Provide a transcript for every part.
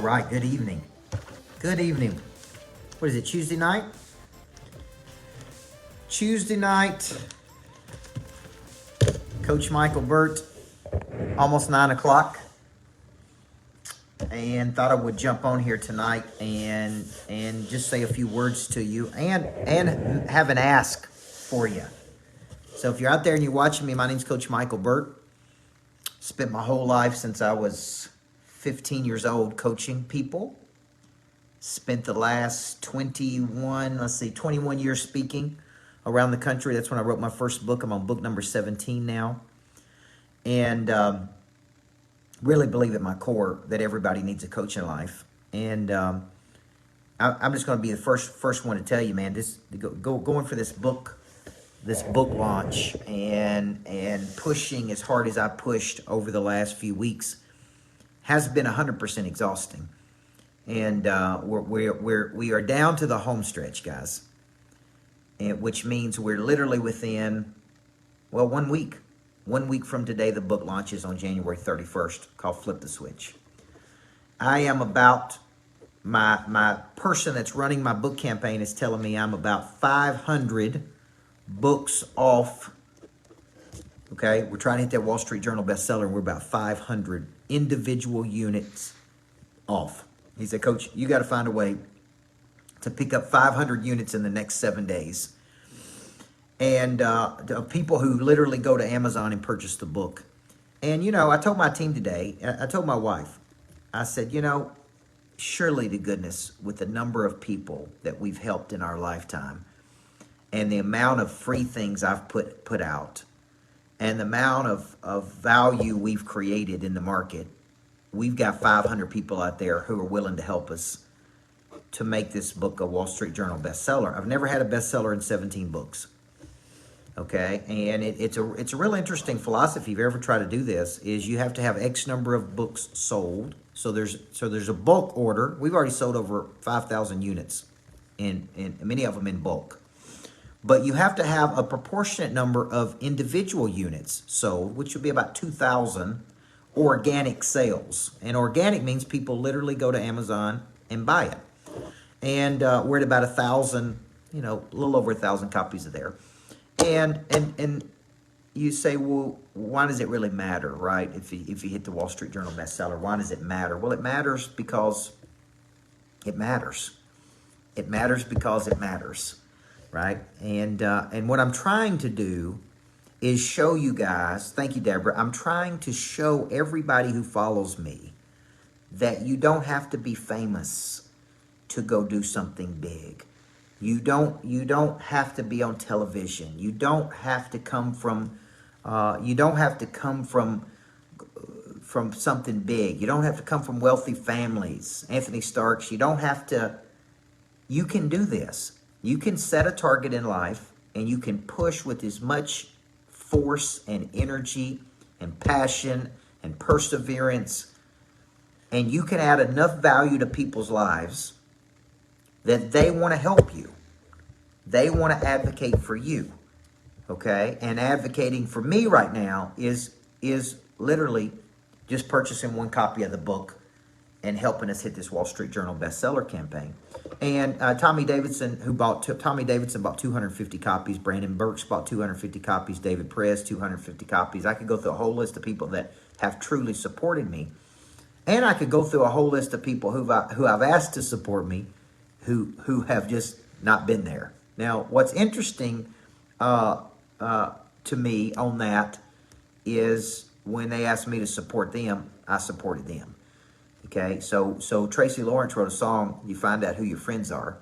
right, good evening. Good evening. What is it, Tuesday night? Tuesday night, Coach Micheal Burt, almost 9 o'clock. And thought I would jump on here tonight and just say a few words to you and have an ask for you. So if you're out there and you're watching me, my name's Coach Micheal Burt. Spent my whole life since I was 15 years old coaching people. Spent the last 21 years speaking around the country. That's when I wrote my first book. I'm on book number 17 now. And really believe at my core that everybody needs a coach in life. And I'm just going to be the first one to tell you, man, going for this book launch and pushing as hard as I pushed over the last few weeks has been 100% exhausting. And we are down to the home stretch, guys, and which means we're literally within, 1 week. 1 week from today, the book launches on January 31st, called Flip the Switch. I am about, my person that's running my book campaign is telling me I'm about 500 books off. Okay, we're trying to hit that Wall Street Journal bestseller, and we're about 500 individual units off. He said, Coach, you got to find a way to pick up 500 units in the next 7 days. And people who literally go to Amazon and purchase the book. And, I told my team today, I told my wife, I said, surely to goodness, with the number of people that we've helped in our lifetime and the amount of free things I've put out and the amount of value we've created in the market, we've got 500 people out there who are willing to help us to make this book a Wall Street Journal bestseller. I've never had a bestseller in 17 books. Okay, and it's a real interesting philosophy. If you ever try to do this, is you have to have X number of books sold. So there's a bulk order. We've already sold over 5,000 units, in many of them in bulk. But you have to have a proportionate number of individual units sold, which would be about 2,000 organic sales. And organic means people literally go to Amazon and buy it. And we're at about 1,000, a little over 1,000 copies of there. And you say, well, why does it really matter, right? If you hit the Wall Street Journal bestseller, why does it matter? Well, it matters because it matters. It matters because it matters, right? And what I'm trying to do is show you guys, thank you, Deborah, I'm trying to show everybody who follows me that you don't have to be famous to go do something big. You don't have to be on television. You don't have to come from from something big. You don't have to come from wealthy families. Anthony Starks, you can do this. You can set a target in life and you can push with as much force and energy and passion and perseverance, and you can add enough value to people's lives that they want to help you. They want to advocate for you, okay? And advocating for me right now is literally just purchasing one copy of the book and helping us hit this Wall Street Journal bestseller campaign. And Tommy Davidson bought 250 copies. Brandon Burks bought 250 copies. David Perez, 250 copies. I could go through a whole list of people that have truly supported me. And I could go through a whole list of people who I've asked to support me, who have just not been there. Now, what's interesting to me on that is when they asked me to support them, I supported them. Okay, so Tracy Lawrence wrote a song, You Find Out Who Your Friends Are.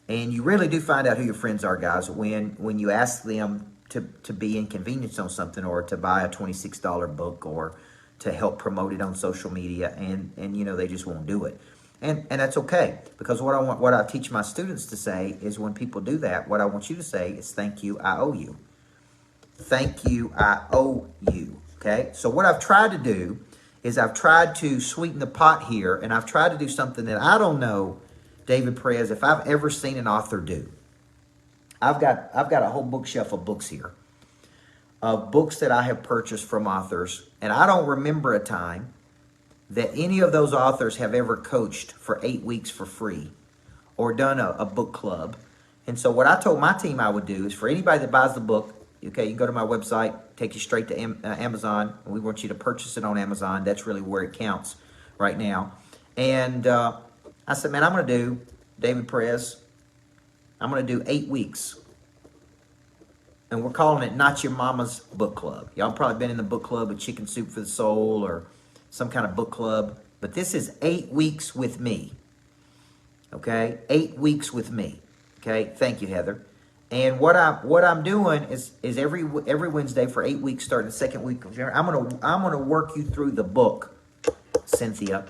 And you really do find out who your friends are, guys, when you ask them to be inconvenienced on something, or to buy a $26 book, or to help promote it on social media, and they just won't do it. And that's okay, because what I teach my students to say is, when people do that, what I want you to say is, thank you, I owe you. Thank you, I owe you. Okay? So what I've tried to do is I've tried to sweeten the pot here, and I've tried to do something that I don't know, David Perez, if I've ever seen an author do. I've got a whole bookshelf of books here, of books that I have purchased from authors, and I don't remember a time that any of those authors have ever coached for 8 weeks for free or done a book club. And so what I told my team I would do is for anybody that buys the book, okay, you can go to my website, take you straight to Amazon. We want you to purchase it on Amazon. That's really where it counts right now. And I said, man, I'm going to do, David Perez, I'm going to do 8 weeks. And we're calling it Not Your Mama's Book Club. Y'all probably been in the book club with Chicken Soup for the Soul or some kind of book club. But this is 8 weeks with me. Okay? 8 weeks with me. Okay? Thank you, Heather. And what I'm doing is every Wednesday for 8 weeks, starting the second week of January, I'm gonna work you through the book, Cynthia.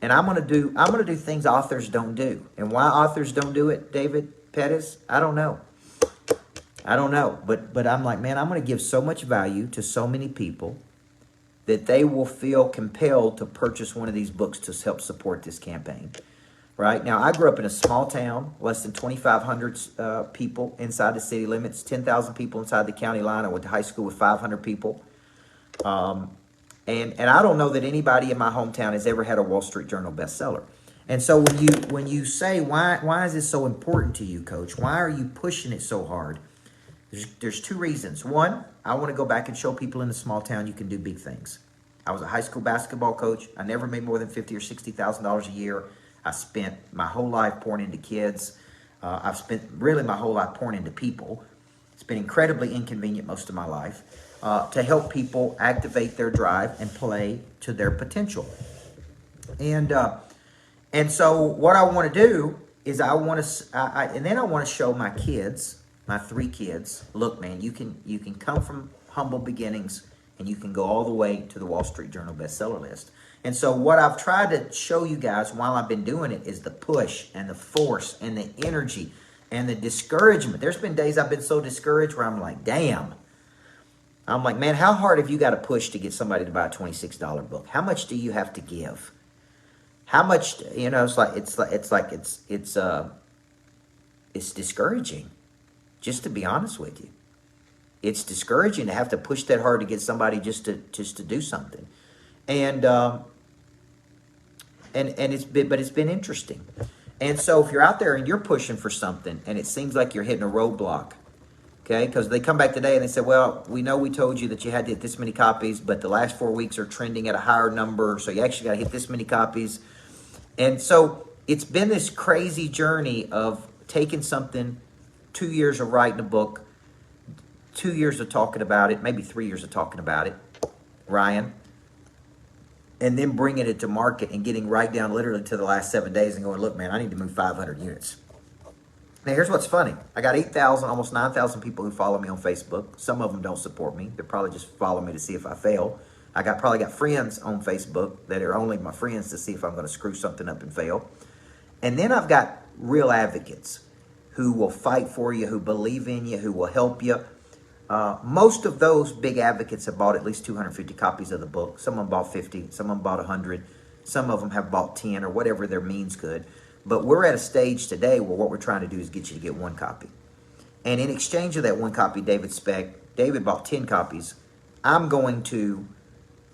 And I'm gonna do things authors don't do. And why authors don't do it, David Perez, I don't know. But I'm like, man, I'm gonna give so much value to so many people that they will feel compelled to purchase one of these books to help support this campaign. Right? Now, I grew up in a small town, less than 2,500 people inside the city limits, 10,000 people inside the county line. I went to high school with 500 people. And I don't know that anybody in my hometown has ever had a Wall Street Journal bestseller. And so when you say, why is this so important to you, Coach? Why are you pushing it so hard? There's two reasons. One, I want to go back and show people in the small town you can do big things. I was a high school basketball coach. I never made more than $50,000 or $60,000 a year. I spent my whole life pouring into kids. I've spent really my whole life pouring into people. It's been incredibly inconvenient most of my life to help people activate their drive and play to their potential. And so what I want to do is I want to show my kids, my 3 kids, look, man, you can come from humble beginnings and you can go all the way to the Wall Street Journal bestseller list. And so what I've tried to show you guys while I've been doing it is the push and the force and the energy and the discouragement. There's been days I've been so discouraged where I'm like, damn. I'm like, man, how hard have you got to push to get somebody to buy a $26 book? How much do you have to give? How much, it's discouraging, just to be honest with you. It's discouraging to have to push that hard to get somebody just to do something. And it's been interesting. And so if you're out there and you're pushing for something and it seems like you're hitting a roadblock, okay, because they come back today and they say, well, we know we told you that you had to hit this many copies, but the last 4 weeks are trending at a higher number, so you actually got to hit this many copies. And so it's been this crazy journey of taking something, 2 years of writing a book, 2 years of talking about it, maybe 3 years of talking about it, Ryan, and then bringing it to market and getting right down literally to the last 7 days and going, look, man, I need to move 500 units. Now, here's what's funny. I got 8,000, almost 9,000 people who follow me on Facebook. Some of them don't support me. They're probably just following me to see if I fail. I probably got friends on Facebook that are only my friends to see if I'm going to screw something up and fail. And then I've got real advocates who will fight for you, who believe in you, who will help you. Most of those big advocates have bought at least 250 copies of the book. Some of them bought 50, some of them bought 100, some of them have bought 10 or whatever their means could. But we're at a stage today where what we're trying to do is get you to get 1 copy. And in exchange of that 1 copy, David bought 10 copies. I'm going to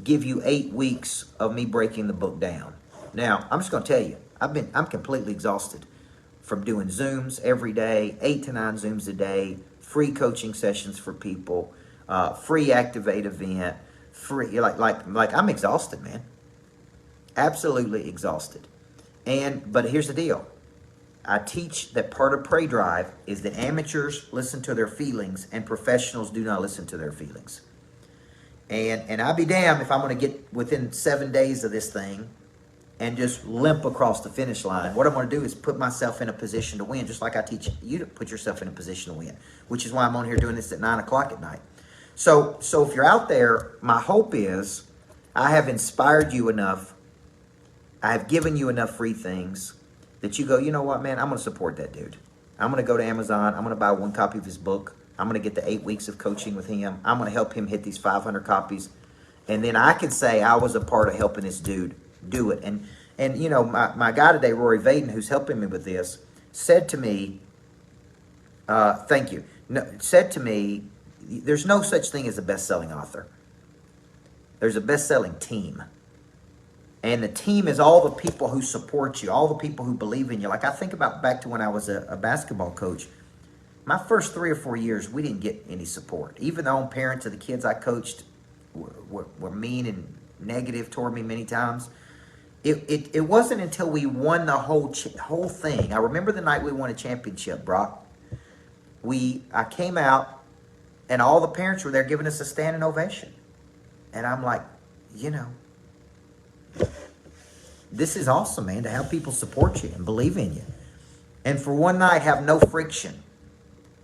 give you 8 weeks of me breaking the book down. Now, I'm just going to tell you, I'm completely exhausted from doing Zooms every day, 8 to 9 Zooms a day, free coaching sessions for people, free Activate event, free, like I'm exhausted, man. Absolutely exhausted. But here's the deal. I teach that part of Prey Drive is that amateurs listen to their feelings and professionals do not listen to their feelings. And I'll be damned if I'm going to get within 7 days of this thing and just limp across the finish line. What I'm going to do is put myself in a position to win, just like I teach you to put yourself in a position to win, which is why I'm on here doing this at 9 o'clock at night. So if you're out there, my hope is I have inspired you enough, I have given you enough free things that you go, you know what, man, I'm going to support that dude. I'm going to go to Amazon. I'm going to buy 1 copy of his book. I'm going to get the 8 weeks of coaching with him. I'm going to help him hit these 500 copies. And then I can say I was a part of helping this dude do it. And you know, my guy today, Rory Vaden, who's helping me with this, said to me, thank you, said to me, there's no such thing as a best-selling author. There's a best-selling team. And the team is all the people who support you, all the people who believe in you. Like I think about back to when I was a basketball coach. My first 3 or 4 years, we didn't get any support. Even the own parents of the kids I coached were mean and negative toward me many times. It wasn't until we won the whole thing. I remember the night we won a championship, Brock. I came out, and all the parents were there giving us a standing ovation. And I'm like, this is awesome, man, to have people support you and believe in you. And for one night, have no friction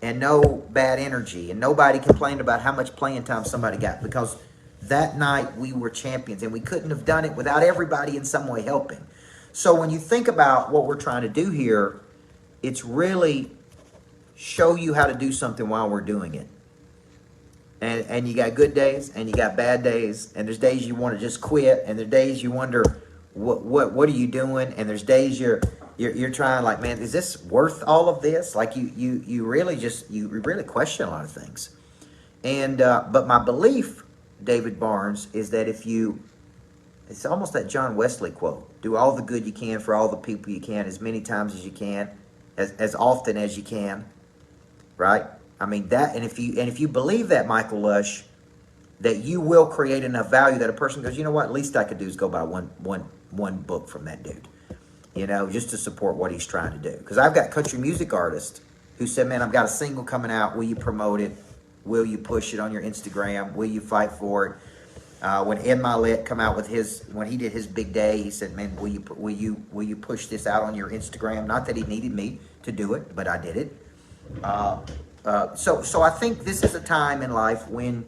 and no bad energy, and nobody complained about how much playing time somebody got, because that night we were champions, and we couldn't have done it without everybody in some way helping. So when you think about what we're trying to do here, it's really show you how to do something while we're doing it. And you got good days and you got bad days, and there's days you want to just quit, and there's days you wonder what are you doing, and there's days you're trying, like, man, is this worth all of this? Like you really question a lot of things. And but my belief, David Barnes, is that it's almost that John Wesley quote: do all the good you can for all the people you can, as many times as you can, as often as you can, right? I mean that, and if you believe that, Michael Lush, that you will create enough value that a person goes, you know what, least I could do is go buy one book from that dude, just to support what he's trying to do. Because I've got country music artists who said, man, I've got a single coming out. Will you promote it? Will you push it on your Instagram? Will you fight for it? When Ed Milet come out with when he did his big day, he said, man, will you push this out on your Instagram? Not that he needed me to do it, but I did it. So I think this is a time in life when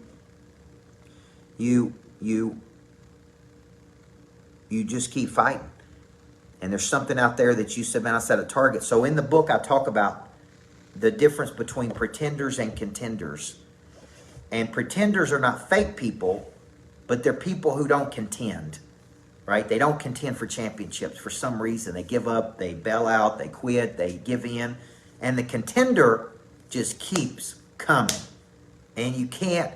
you just keep fighting. And there's something out there that you said, man, I set a target. So in the book, I talk about the difference between pretenders and contenders. And pretenders are not fake people, but they're people who don't contend, right? They don't contend for championships for some reason. They give up, they bail out, they quit, they give in. And the contender just keeps coming. And you can't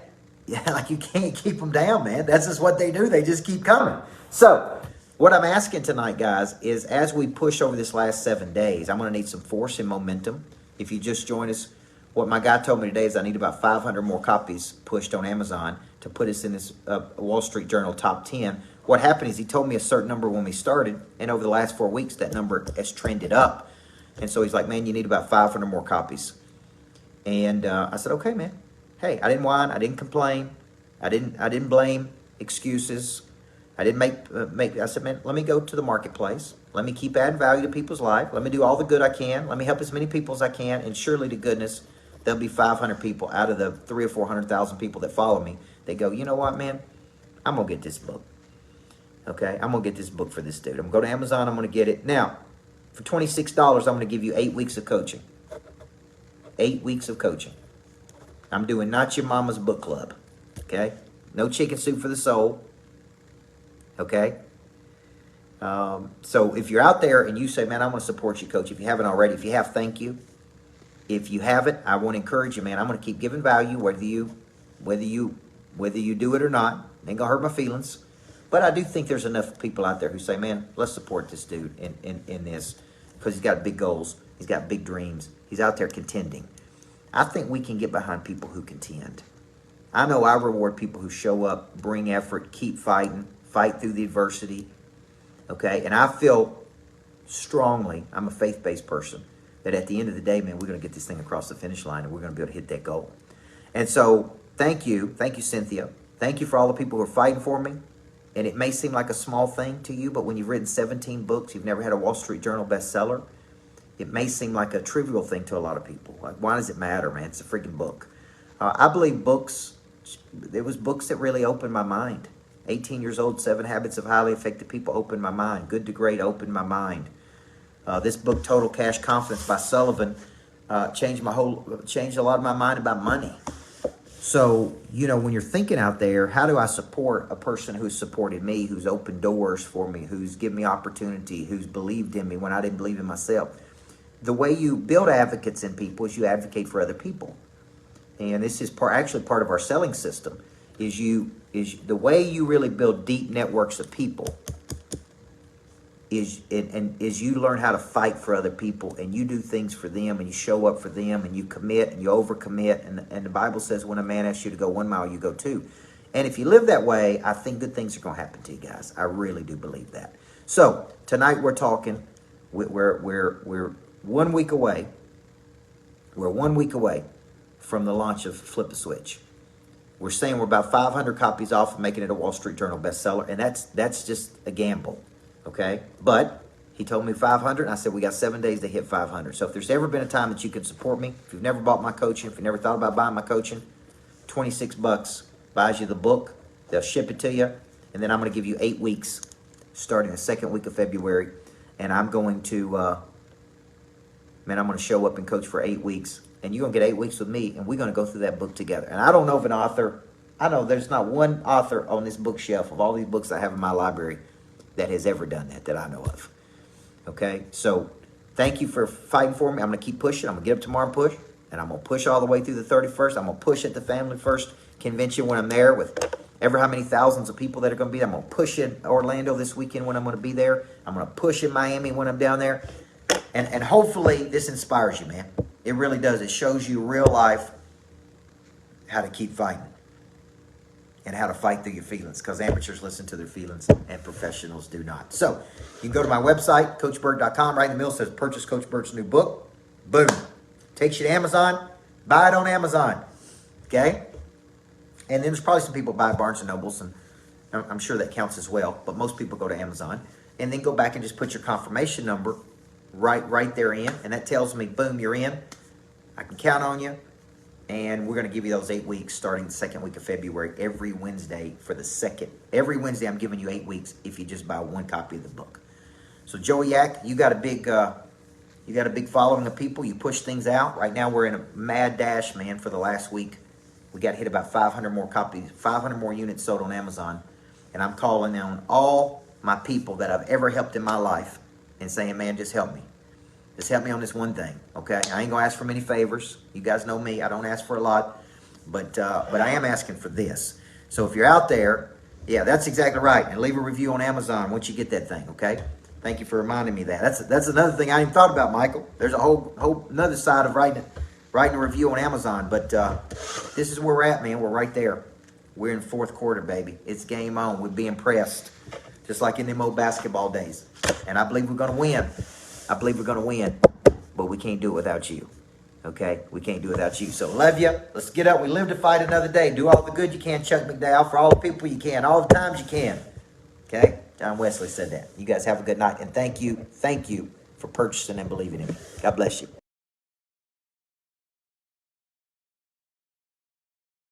keep them down, man. That's just what they do. They just keep coming. So what I'm asking tonight, guys, is as we push over this last 7 days, I'm going to need some force and momentum. If you just join us, what my guy told me today is I need about 500 more copies pushed on Amazon to put us in this Wall Street Journal top 10. What happened is he told me a certain number when we started, and over the last 4 weeks, that number has trended up. And so he's like, man, you need about 500 more copies. And I said, okay, man. Hey, I didn't whine. I didn't complain. I didn't blame excuses. I didn't make. I said, man, let me go to the marketplace. Let me keep adding value to people's life. Let me do all the good I can. Let me help as many people as I can. And surely to goodness, there'll be 500 people out of the 300,000 or 400,000 people that follow me. They go, you know what, man? I'm going to get this book. Okay? I'm going to get this book for this dude. I'm going to go to Amazon. I'm going to get it. Now, for $26, I'm going to give you 8 weeks of coaching. 8 weeks of coaching. I'm doing Not Your Mama's Book Club. Okay? No chicken soup for the soul. Okay? So if you're out there and you say, man, I want to support you, coach. If you haven't already, if you have, thank you. If you haven't, I want to encourage you, man. I'm going to keep giving value, whether you do it or not. Ain't gonna hurt my feelings. But I do think there's enough people out there who say, man, let's support this dude in this, because he's got big goals. He's got big dreams. He's out there contending. I think we can get behind people who contend. I know I reward people who show up, bring effort, keep fighting, fight through the adversity. Okay? And I feel strongly, I'm a faith-based person, that at the end of the day, man, we're going to get this thing across the finish line and we're going to be able to hit that goal. And so, thank you, Cynthia. Thank you for all the people who are fighting for me. And it may seem like a small thing to you, but when you've written 17 books, you've never had a Wall Street Journal bestseller, it may seem like a trivial thing to a lot of people. Like, why does it matter, man? It's a freaking book. I believe there was books that really opened my mind. 18 years old, 7 Habits of Highly Effective People opened my mind. Good to Great opened my mind. This book, Total Cash Confidence by Sullivan, changed a lot of my mind about money. So, when you're thinking out there, how do I support a person who's supported me, who's opened doors for me, who's given me opportunity, who's believed in me when I didn't believe in myself? The way you build advocates in people is you advocate for other people. And this is actually part of our selling system, is the way you really build deep networks of people and as you learn how to fight for other people, and you do things for them, and you show up for them, and you commit and you overcommit, and the Bible says when a man asks you to go 1 mile, you go 2. And if you live that way, I think good things are going to happen to you guys. I really do believe that. So tonight we're talking. We're 1 week away. We're 1 week away from the launch of Flip the Switch. We're saying we're about 500 copies off of making it a Wall Street Journal bestseller, and that's just a gamble, okay? But he told me 500, and I said we got 7 days to hit 500. So if there's ever been a time that you can support me, if you've never bought my coaching, if you've never thought about buying my coaching, $26 buys you the book. They'll ship it to you, and then I'm going to give you 8 weeks starting the second week of February, and I'm going to, I'm going to show up and coach for 8 weeks. And you're going to get 8 weeks with me, and we're going to go through that book together. And I don't know if an author, I know there's not one author on this bookshelf of all these books I have in my library that has ever done that I know of. Okay? So thank you for fighting for me. I'm going to keep pushing. I'm going to get up tomorrow and push. And I'm going to push all the way through the 31st. I'm going to push at the Family First Convention when I'm there with ever how many thousands of people that are going to be there. I'm going to push in Orlando this weekend when I'm going to be there. I'm going to push in Miami when I'm down there. And hopefully this inspires you, man. It really does. It shows you real life how to keep fighting and how to fight through your feelings, because amateurs listen to their feelings and professionals do not. So you can go to my website, coachburt.com. Right in the middle says purchase Coach Burt's new book. Boom. Takes you to Amazon. Buy it on Amazon. Okay? And then there's probably some people buy Barnes & Nobles, and I'm sure that counts as well. But most people go to Amazon. And then go back and just put your confirmation number right there in, and that tells me, boom, you're in. I can count on you, and we're going to give you those 8 weeks starting the second week of February every Wednesday for the second. Every Wednesday I'm giving you 8 weeks if you just buy 1 copy of the book. So Joey Yak, you got a big following of people. You push things out. Right now we're in a mad dash, man, for the last week. We got to hit about 500 more copies, 500 more units sold on Amazon, and I'm calling on all my people that I've ever helped in my life and saying, man, just help me. Just help me on this one thing, okay? I ain't going to ask for many favors. You guys know me. I don't ask for a lot, but I am asking for this. So if you're out there, yeah, that's exactly right. And leave a review on Amazon once you get that thing, okay? Thank you for reminding me of that. That's another thing I even thought about, Michael. There's a whole another side of writing a review on Amazon, but this is where we're at, man. We're right there. We're in fourth quarter, baby. It's game on. We're being pressed, just like in them old basketball days. And I believe we're going to win. I believe we're going to win, but we can't do it without you, okay? We can't do it without you. So love you. Let's get up. We live to fight another day. Do all the good you can, Chuck McDowell, for all the people you can, all the times you can, okay? John Wesley said that. You guys have a good night, and thank you for purchasing and believing in me. God bless you.